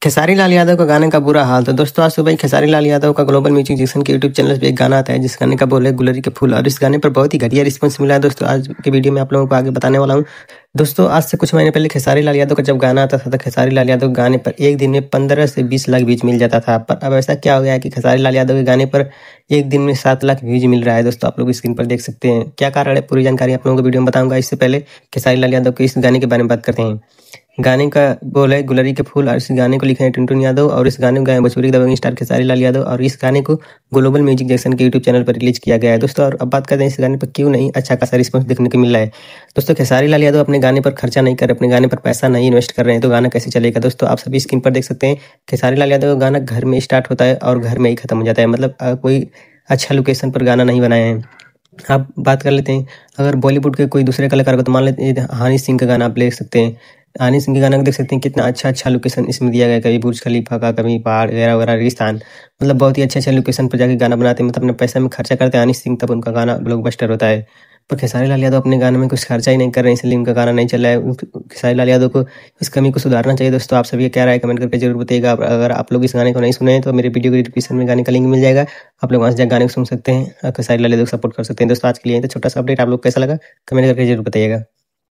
खेसारी लाल यादव का गाने का बुरा हाल। तो दोस्तों आज सुबह ही खेसारी लाल यादव का ग्लोबल म्यूजिक जंक्शन के यूट्यूब चैनल पे एक गाना आता है जिस गाने का बोल है गुलरी के फूल, और इस गाने पर बहुत ही घटिया रिस्पॉन्स मिला है। दोस्तों आज के वीडियो में आप लोगों को आगे बताने वाला हूँ। दोस्तों आज से कुछ महीने पहले खेसारी लाल यादव का जब गाना आता था तो खेसारी लाल यादव के गाने पर एक दिन में 15 से 20 लाख व्यूज मिल जाता था। पर अब ऐसा क्या हो गया है कि खेसारी लाल यादव के गाने पर एक दिन में 7 लाख व्यूज मिल रहा है। दोस्तों आप लोग स्क्रीन पर देख सकते हैं। क्या कारण है पूरी जानकारी आप लोगों को वीडियो में बताऊंगा। इससे पहले खेसारी लाल यादव के इस गाने के बारे में बात करते हैं। गाने का बोल है गुलरी के फूल, और इस गाने को लिखे हैं टुनटुन यादव, और इस गाने को गाए भोजपुरी के दबंग स्टार खेसारी लाल यादव, और इस गाने को ग्लोबल म्यूजिक जंक्शन के यूट्यूब चैनल पर रिलीज किया गया है। दोस्तों और अब बात करते हैं इस गाने पर क्यों नहीं अच्छा खासा रिस्पॉन्स देखने को मिल रहा है। दोस्तों खेसारी लाल यादव अपने गाने पर खर्चा नहीं कर रहे, अपने गाने पर पैसा नहीं इन्वेस्ट कर रहे हैं, तो गाना कैसे चलेगा। दोस्तों आप सभी स्क्रीन पर देख सकते हैं खेसारी लाल यादव का गाना घर में स्टार्ट होता है और घर में ही खत्म हो जाता है। मतलब कोई अच्छा लोकेशन पर गाना नहीं बनाए हैं। आप बात कर लेते हैं अगर बॉलीवुड के कोई दूसरे कलाकार को, तो मान लेते हैं हनी सिंह का गाना आप ले सकते हैं। हनी सिंह के गाना को देख सकते हैं कितना अच्छा लोकेशन इसमें दिया गया है। कभी बुर्ज खलीफा का, कभी पहाड़ वगैरह वगैरह, रेगिस्तान, मतलब बहुत ही अच्छे लोकेशन पर जाके गाना बनाते हैं। मतलब अपने पैसे में खर्चा करते हैं हनी सिंह, तब उनका गाना ब्लॉकबस्टर होता है। पर खेसारी लाल यादव अपने गाने में कुछ खर्चा ही नहीं कर रहे हैं, इसलिए उनका गाना नहीं चल रहा है। खेसारी लाल यादव को इस कमी को सुधारना चाहिए। दोस्तों आप सभी क्या राय कमेंट करके जरूर बताइएगा। अगर आप लोग इस गाने को नहीं सुने हैं तो मेरे वीडियो के डिस्क्रिप्शन में गाने का लिंक मिल जाएगा, आप लोग वहाँ से जाकर गाने को सुन सकते हैं। खेसारी लाल यादव को सपोर्ट कर सकते हैं। दोस्तों आज के लिए तो छोटा सा अपडेट, आप लोग कैसा लगा कमेंट करके जरूर बताइएगा।